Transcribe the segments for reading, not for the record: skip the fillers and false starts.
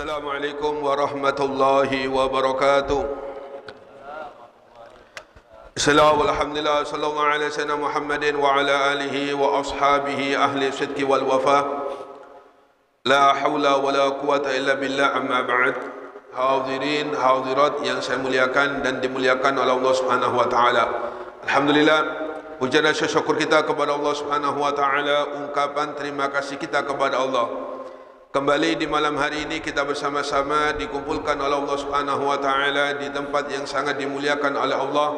Assalamualaikum warahmatullahi wabarakatuh. Alhamdulillah sallallahu alaihi wasallam Muhammadin wa ala alihi wa ashabihi ahli sidqi wal wafa. La haula wa la quwata illa billah, amma ba'd. Hadirin hadirat yang saya muliakan dan dimuliakan oleh Allah Subhanahu wa taala. Alhamdulillah, puja dan syukur kita kepada Allah Subhanahu wa taala, ungkapan terima kasih kita kepada Allah. Kembali di malam hari ini kita bersama-sama dikumpulkan oleh Allah Subhanahu wa taala di tempat yang sangat dimuliakan oleh Allah.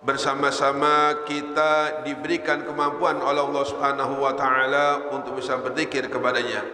Bersama-sama kita diberikan kemampuan oleh Allah Subhanahu wa taala untuk bisa berzikir kepadanya.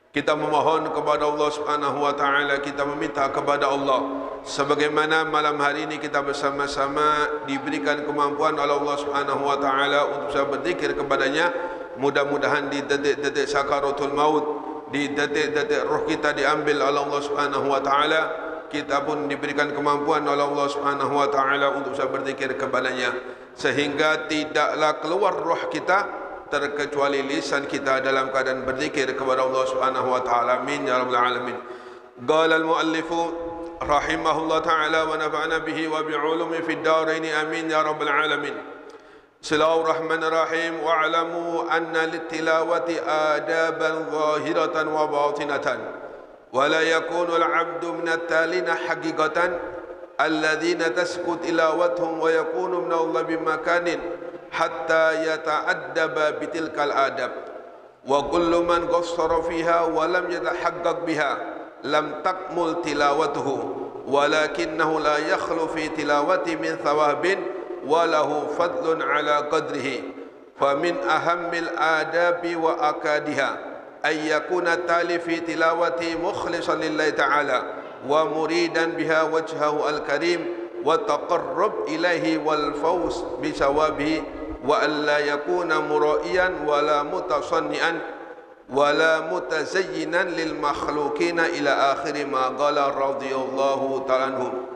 Kita memohon kepada Allah Subhanahu wa taala, kita meminta kepada Allah sebagaimana malam hari ini kita bersama-sama diberikan kemampuan oleh Allah Subhanahu wa taala untuk bisa berzikir kepadanya. Mudah-mudahan di detik-detik sakaratul maut, di detik-detik roh kita diambil oleh Allah Subhanahu wa taala, kita pun diberikan kemampuan oleh Allah Subhanahu wa taala untuk bisa berzikir kepadanya, sehingga tidaklah keluar roh kita terkecuali lisan kita dalam keadaan berzikir kepada Allah Subhanahu wa taala. Amin ya rabbal alamin. Qala al muallif rahimahullah taala wa nafa'ana bihi wa bi ulumi fid darain. Amin ya rabbal alamin. Bismillahirrahmanirrahim. Wa'lamu anna litilawati adaban zahiratan wa batinatan, wa la yakunu al-'abdu min at-talina haqiqatan alladhina tasqut tilawatuhum wa yakunu min Allah bimakanin hatta yata'addaba bitilkal adab, wa kullu man qassara fiha wa lam yatahaqqaq biha lam takmul tilawatuhu, walakinnahu la yakhlu fi tilawati min thawabin walahu fadlun ala qadrihi. Famin ahammil adabi wa akadiha ay yakuna tali fi tilawati mukhlishan lillahi ta'ala wa muridan biha wajhahu al-karim wa taqarrub ilaihi wal fawz bi sawabihi, wa alla yakuna muraiyan wala mutasannian wala mutazayyinan lil makhluqina ila akhir ma qala radhiyallahu ta'ala anhum.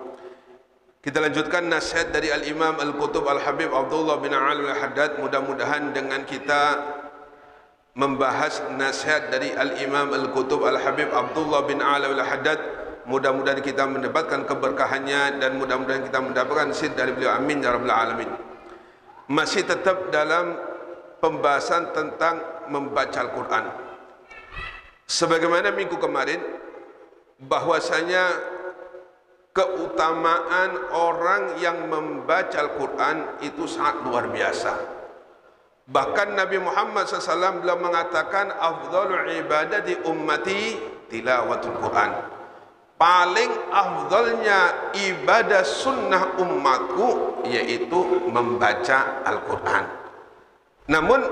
Kita lanjutkan nasihat dari Al-Imam Al-Qutub Al-Habib Abdullah bin Ali Al-Haddad. Mudah-mudahan dengan kita membahas nasihat dari Al-Imam Al-Qutub Al-Habib Abdullah bin Ali Al-Haddad, mudah-mudahan kita mendapatkan keberkahannya dan mudah-mudahan kita mendapatkan sid dari beliau. Amin ya rabbal alamin. Masih tetap dalam pembahasan tentang membaca Al-Quran. Sebagaimana minggu kemarin, bahwasanya keutamaan orang yang membaca Al-Quran itu sangat luar biasa. Bahkan Nabi Muhammad SAW beliau mengatakan, afdhalul ibadati ummati tilawatul Quran. Paling afdhalnya ibadah sunnah umatku yaitu membaca Al-Quran. Namun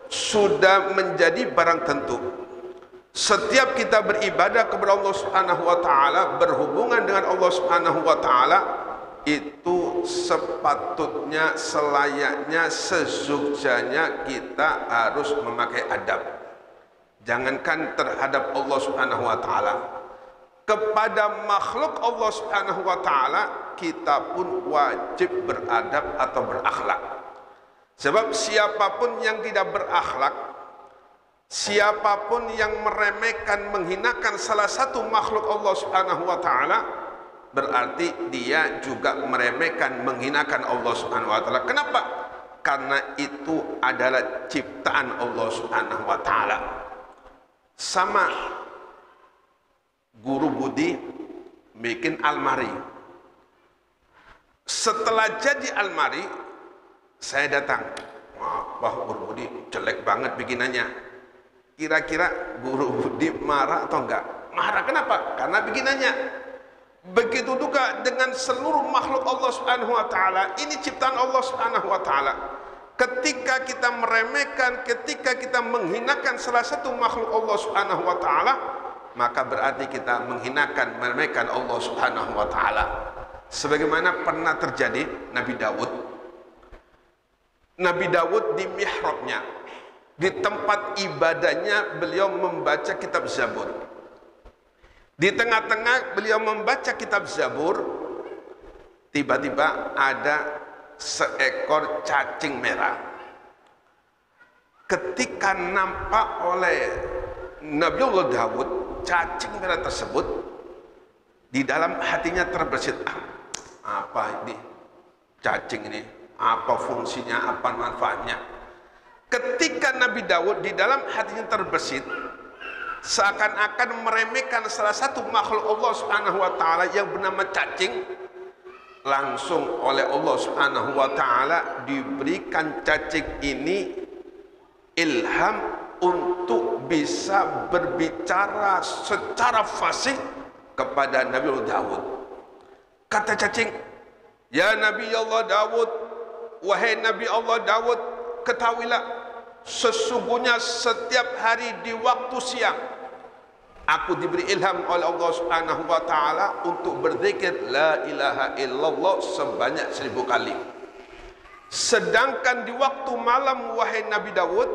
sudah menjadi barang tentu, setiap kita beribadah kepada Allah Subhanahu wa taala, berhubungan dengan Allah Subhanahu wa taala, itu sepatutnya, selayaknya, sesuksanya kita harus memakai adab. Jangankan terhadap Allah Subhanahu wa taala, kepada makhluk Allah Subhanahu wa taala kita pun wajib beradab atau berakhlak. Sebab siapapun yang tidak berakhlak, siapapun yang meremehkan, menghinakan salah satu makhluk Allah Subhanahu wa taala, berarti dia juga meremehkan, menghinakan Allah Subhanahu wa taala. Kenapa? Karena itu adalah ciptaan Allah Subhanahu wa taala. Sama guru budi bikin almari. Setelah jadi almari, saya datang. Wah, guru budi jelek banget bikinannya. Kira-kira guru budi marah atau enggak? Marah. Kenapa? Karena bikinannya. Begitu juga dengan seluruh makhluk Allah Subhanahu wa taala. Ini ciptaan Allah Subhanahu wa taala. Ketika kita meremehkan, ketika kita menghinakan salah satu makhluk Allah Subhanahu wa taala, maka berarti kita menghinakan, meremehkan Allah Subhanahu wa taala. Sebagaimana pernah terjadi Nabi Daud. Nabi Daud di mihrabnya, di tempat ibadahnya, beliau membaca kitab Zabur. Di tengah-tengah beliau membaca kitab Zabur, tiba-tiba ada seekor cacing merah. Ketika nampak oleh Nabiullah Daud, cacing merah tersebut di dalam hatinya terbersit, apa ini cacing ini, apa fungsinya, apa manfaatnya. Ketika Nabi Daud di dalam hatinya terbersit, seakan-akan meremehkan salah satu makhluk Allah Subhanahu wa taala yang bernama cacing, langsung oleh Allah Subhanahu wa taala diberikan cacing ini ilham untuk bisa berbicara secara fasih kepada Nabi Daud. Kata cacing, "Ya Nabi Allah Daud, wahai Nabi Allah Daud, ketahuilah sesungguhnya setiap hari di waktu siang aku diberi ilham oleh Allah Subhanahu wa taala untuk berzikir la ilaha illallah sebanyak 1000 kali. Sedangkan di waktu malam wahai Nabi Daud,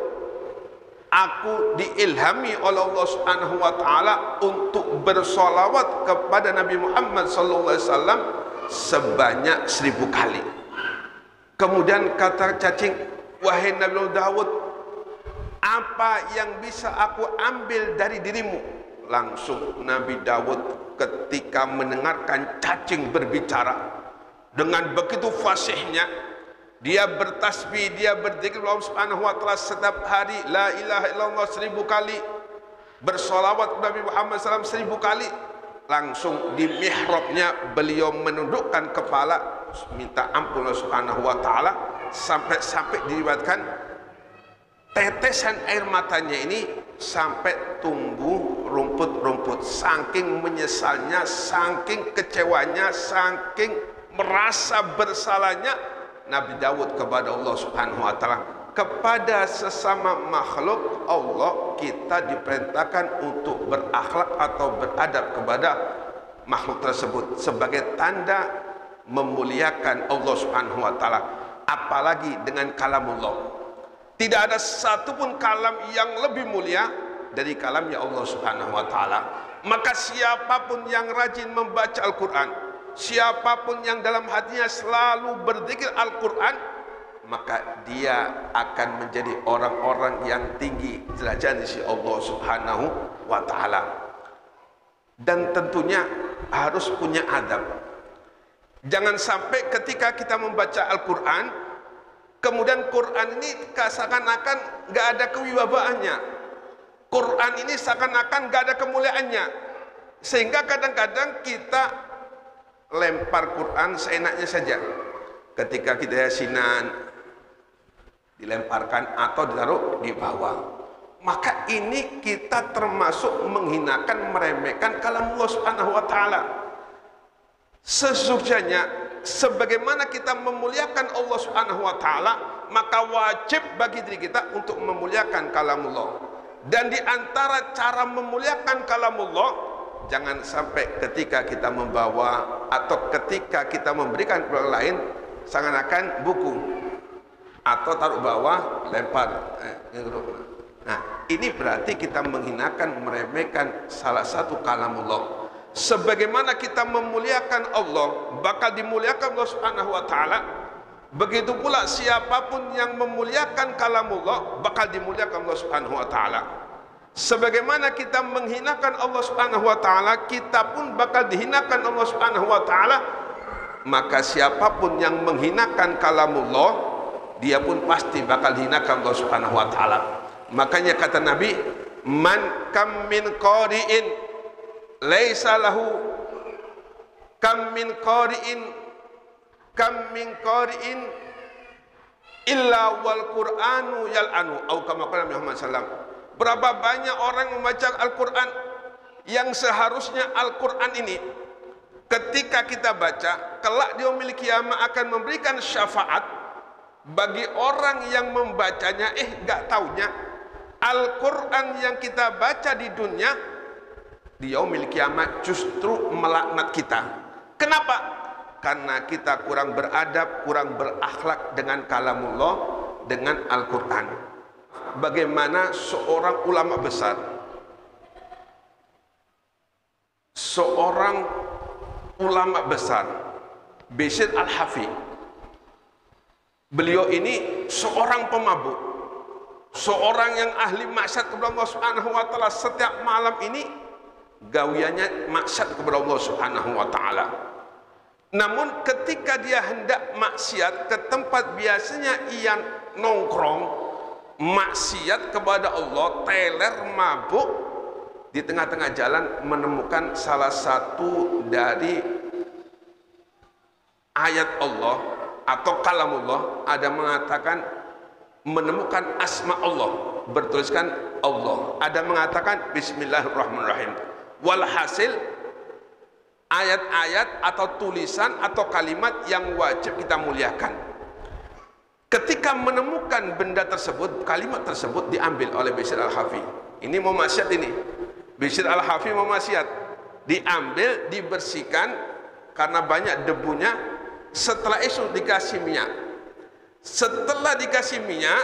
aku diilhami oleh Allah Subhanahu wa taala untuk bersolawat kepada Nabi Muhammad sallallahu alaihi wasallam sebanyak 1000 kali." Kemudian kata cacing, "Wahai Nabi Daud, apa yang bisa aku ambil dari dirimu?" Langsung Nabi Daud ketika mendengarkan cacing berbicara dengan begitu fasihnya, dia bertasbih, dia berzikir Allah Subhanahu wa taala setiap hari la ilaha illallah 1000 kali, bersolawat Nabi Muhammad SAW 1000 kali. Langsung di mihrabnya beliau menundukkan kepala minta ampun Allah Subhanahu wa taala, sampai diriwayatkan tetesan air matanya ini sampai tumbuh rumput-rumput, saking menyesalnya, saking kecewanya, saking merasa bersalahnya Nabi Daud kepada Allah Subhanahu wa taala. Kepada sesama makhluk Allah kita diperintahkan untuk berakhlak atau beradab kepada makhluk tersebut sebagai tanda memuliakan Allah Subhanahu wa taala, apalagi dengan kalamullah. Tidak ada satupun kalam yang lebih mulia dari kalamnya Allah Subhanahu wa taala. Maka siapapun yang rajin membaca Al-Qur'an, siapapun yang dalam hatinya selalu berzikir Al-Qur'an, maka dia akan menjadi orang-orang yang tinggi derajat di sisi Allah Subhanahu wa taala. Dan tentunya harus punya adab. Jangan sampai ketika kita membaca Al-Qur'an, kemudian Quran ini seakan-akan nggak ada kewibawaannya. Quran ini seakan-akan nggak ada kemuliaannya. Sehingga kadang-kadang kita lempar Quran seenaknya saja. Ketika kita yasinan, dilemparkan atau ditaruh di bawah. Maka ini kita termasuk menghinakan, meremehkan kalam Allah Subhanahu wa taala. Sesungguhnya sebagaimana kita memuliakan Allah Subhanahu wa taala, maka wajib bagi diri kita untuk memuliakan kalamullah. Dan di antara cara memuliakan kalamullah, jangan sampai ketika kita membawa atau ketika kita memberikan kepada orang lain seakan-akan buku atau taruh bawah lempar. Nah, ini berarti kita menghinakan, meremehkan salah satu kalamullah. Sebagaimana kita memuliakan Allah, bakal dimuliakan Allah Subhanahu wa taala. Begitu pula siapapun yang memuliakan kalamullah, bakal dimuliakan Allah Subhanahu wa taala. Sebagaimana kita menghinakan Allah Subhanahu wa taala, kita pun bakal dihinakan Allah Subhanahu wa taala. Maka siapapun yang menghinakan kalamullah, dia pun pasti bakal dihinakan Allah Subhanahu wa taala. Makanya kata Nabi, "Man kam min qari'in laisa lahu kam min qari'in illa wal Qur'anu yal'anu," atau kama qala Muhammad sallallahu alaihi wasallam. Berapa banyak orang membaca Al-Qur'an yang seharusnya Al-Qur'an ini ketika kita baca kelak di yaumil kiamah akan memberikan syafaat bagi orang yang membacanya. Gak taunya Al-Quran yang kita baca di dunia di yaumil kiamat justru melaknat kita. Kenapa? Karena kita kurang beradab, kurang berakhlak dengan kalamullah, dengan Al-Quran. Bagaimana seorang ulama besar, seorang ulama besar, Bishr Al-Hafi, beliau ini seorang pemabuk, seorang yang ahli maksiat kepada Allah Subhanahu wa taala. Setiap malam ini gawiannya maksiat kepada Allah Subhanahu wa taala. Namun ketika dia hendak maksiat ke tempat biasanya ia nongkrong, maksiat kepada Allah, teler, mabuk, di tengah-tengah jalan menemukan salah satu dari ayat Allah atau kalamullah, ada mengatakan menemukan asma Allah, bertuliskan Allah, ada mengatakan Bismillahirrahmanirrahim. Walhasil ayat-ayat atau tulisan atau kalimat yang wajib kita muliakan. Ketika menemukan benda tersebut, kalimat tersebut diambil oleh Bishr Al-Hafi. Ini mau maksiat ini. Bishr Al-Hafi mau maksiat. Diambil, dibersihkan karena banyak debunya. Setelah itu dikasih minyak. Setelah dikasih minyak,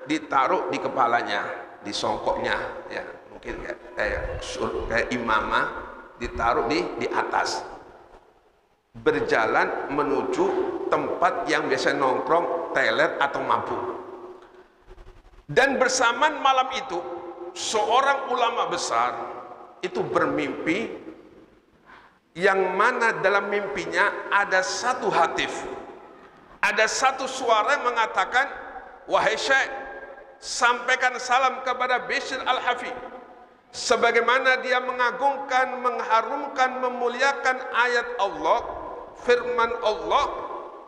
ditaruh di kepalanya, di songkoknya, ya mungkin kayak imamah, ditaruh di atas. Berjalan menuju tempat yang biasa nongkrong, teler atau mabuk. Dan bersamaan malam itu, seorang ulama besar itu bermimpi, yang mana dalam mimpinya ada satu hatif, ada satu suara yang mengatakan, wahai Syekh, sampaikan salam kepada Bishr Al-Hafi, sebagaimana dia mengagungkan, mengharumkan, memuliakan ayat Allah, firman Allah,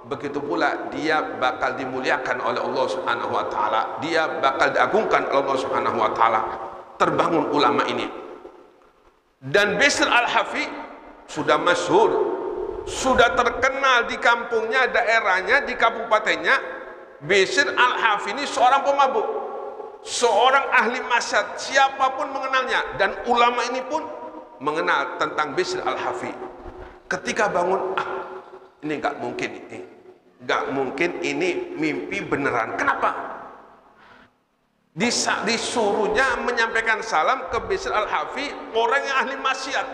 begitu pula dia bakal dimuliakan oleh Allah Subhanahu wa taala, dia bakal diagungkan oleh Allah Subhanahu wa taala. Terbangun ulama ini, dan Bishr Al-Hafi sudah masyhur, sudah terkenal di kampungnya, daerahnya, di kabupatennya. Bishr Al-Hafi ini seorang pemabuk, seorang ahli maksiat, siapapun mengenalnya, dan ulama ini pun mengenal tentang Bishr Al-Hafi. Ketika bangun, ini nggak mungkin, ini nggak mungkin, ini mimpi beneran. Kenapa? Disuruhnya menyampaikan salam ke Bishr Al-Hafi, orang yang ahli maksiat,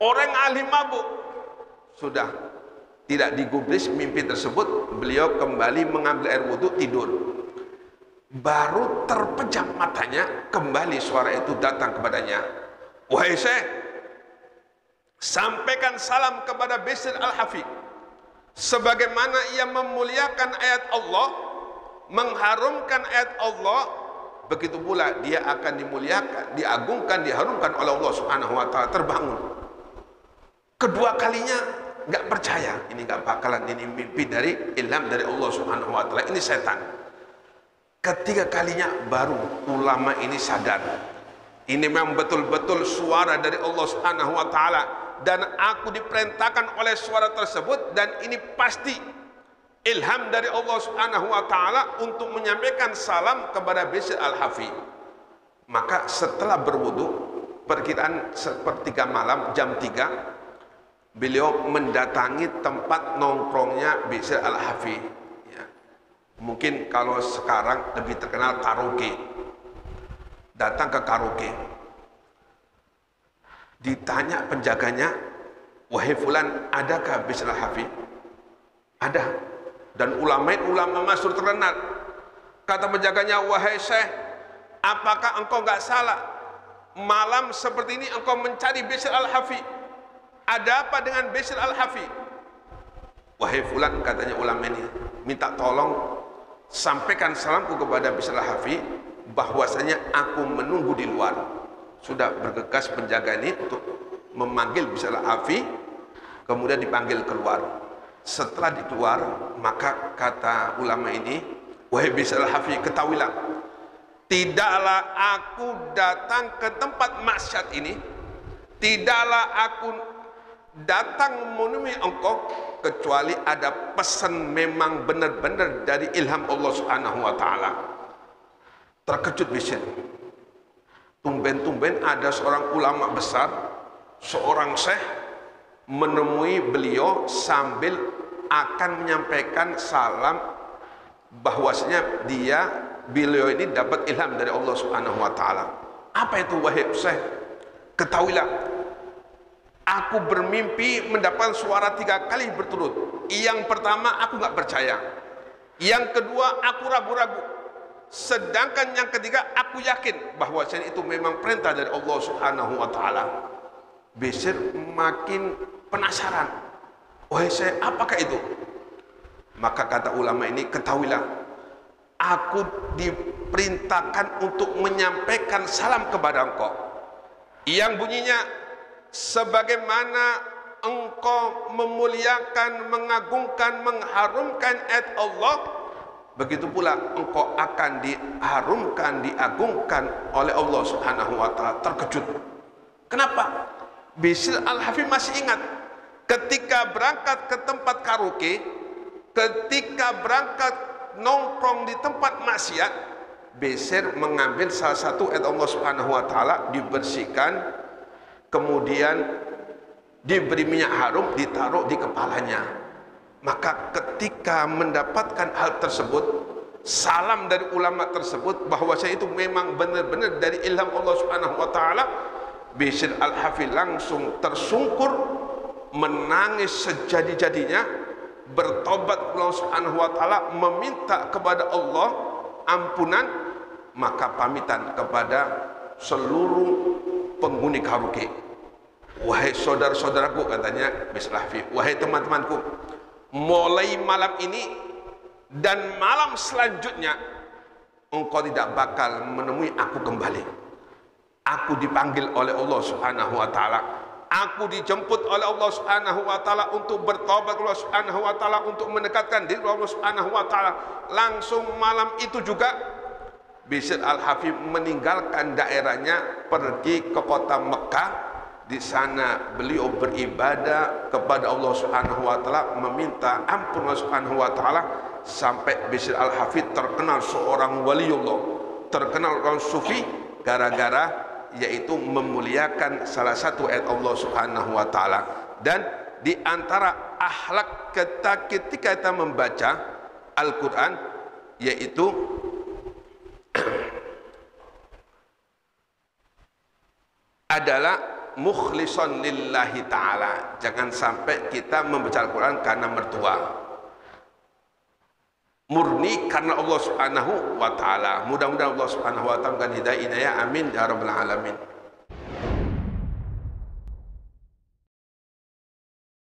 orang yang ahli mabuk. Sudah tidak digubris mimpi tersebut, beliau kembali mengambil air wudhu, tidur. Baru terpejam matanya, kembali suara itu datang kepadanya, wahai Syekh, sampaikan salam kepada Bishr Al-Hafi, sebagaimana ia memuliakan ayat Allah, mengharumkan ayat Allah, begitu pula dia akan dimuliakan, diagungkan, diharumkan oleh Allah Subhanahu wa taala. Terbangun. Kedua kalinya nggak percaya, ini nggak bakalan, ini mimpi dari ilham dari Allah Subhanahu wa taala, ini setan. Ketiga kalinya baru ulama ini sadar, ini memang betul-betul suara dari Allah Subhanahu wa taala, dan aku diperintahkan oleh suara tersebut, dan ini pasti ilham dari Allah Subhanahu wa taala untuk menyampaikan salam kepada Bishr Al-Hafi. Maka setelah berwudu, perkiraan sepertiga malam, jam 3, beliau mendatangi tempat nongkrongnya Bishr Al-Hafi. Ya. Mungkin kalau sekarang lebih terkenal karaoke. Datang ke karaoke. Ditanya penjaganya, wahai fulan, adakah Bishr Al-Hafi? Ada. Dan ulama masyhur terkenal. Kata penjaganya, wahai Syekh, apakah engkau nggak salah? Malam seperti ini engkau mencari Bishr Al-Hafi. Ada apa dengan Bishr Al-Hafi? Wahai fulan, katanya ulama ini, minta tolong sampaikan salamku kepada Bishr Al-Hafi, bahwasanya aku menunggu di luar. Sudah bergegas penjaga ini untuk memanggil Bishr Al-Hafi, kemudian dipanggil keluar. Setelah dikeluar, maka kata ulama ini, wahai Bishr Al-Hafi, ketahuilah, tidaklah aku datang ke tempat maksiat ini, tidaklah aku datang menemui engkau, kecuali ada pesan memang benar-benar dari ilham Allah Subhanahu wa taala. Terkejut Bishr. Tumben-tumben ada seorang ulama besar, seorang syekh, menemui beliau sambil akan menyampaikan salam, bahwasanya beliau ini dapat ilham dari Allah Subhanahu wa taala. Apa itu wahai Syekh? Ketahuilah, aku bermimpi mendapat suara 3 kali berturut. Yang pertama aku nggak percaya, yang kedua aku ragu-ragu, sedangkan yang ketiga aku yakin bahwasanya itu memang perintah dari Allah Subhanahu wa taala. Bishr makin penasaran. Wahai saya, apakah itu? Maka kata ulama ini, ketahuilah, aku diperintahkan untuk menyampaikan salam kepada engkau yang bunyinya, sebagaimana engkau memuliakan, mengagungkan, mengharumkan ayat Allah, begitu pula engkau akan diharumkan, diagungkan oleh Allah Subhanahu wa taala. Terkejut. Kenapa? Bishr Al-Hafid masih ingat ketika berangkat ke tempat karaoke, ketika berangkat nongkrong di tempat maksiat, Bishr mengambil salah satu ayat Allah Subhanahu wa taala, dibersihkan, kemudian diberi minyak harum, ditaruh di kepalanya. Maka ketika mendapatkan hal tersebut, salam dari ulama tersebut bahwasanya itu memang benar-benar dari ilham Allah Subhanahu wa taala, Bishr Al-Hafid langsung tersungkur, menangis sejadi-jadinya, bertobat Allah Subhanahu wa taala, meminta kepada Allah ampunan, maka pamitan kepada seluruh penghuni karaoke. Wahai saudara-saudaraku, katanya Bishr Al-Hafid, wahai teman-temanku, mulai malam ini dan malam selanjutnya engkau tidak bakal menemui aku kembali. Aku dipanggil oleh Allah Subhanahu wa taala. Aku dijemput oleh Allah Subhanahu wa taala untuk bertobat Allah Subhanahu wa taala, untuk mendekatkan diri Allah Subhanahu wa taala. Langsung malam itu juga Bishr Al-Hafid meninggalkan daerahnya, pergi ke kota Mekah. Di sana beliau beribadah kepada Allah Subhanahu wa taala, meminta ampun Allah Subhanahu wa taala, sampai Bishr Al-Hafid terkenal seorang waliullah, terkenal orang sufi, gara-gara yaitu memuliakan salah satu ayat Allah Subhanahu wa taala. Dan di antara akhlak ketika kita membaca Al-Qur'an, yaitu adalah mukhlishon lillahi ta'ala. Jangan sampai kita membaca Al-Quran karena mertua, murni karena Allah Subhanahu wa ta'ala. Mudah-mudahan Allah Subhanahu wa ta'ala memberikan hidayah, amin ya rabbal alamin.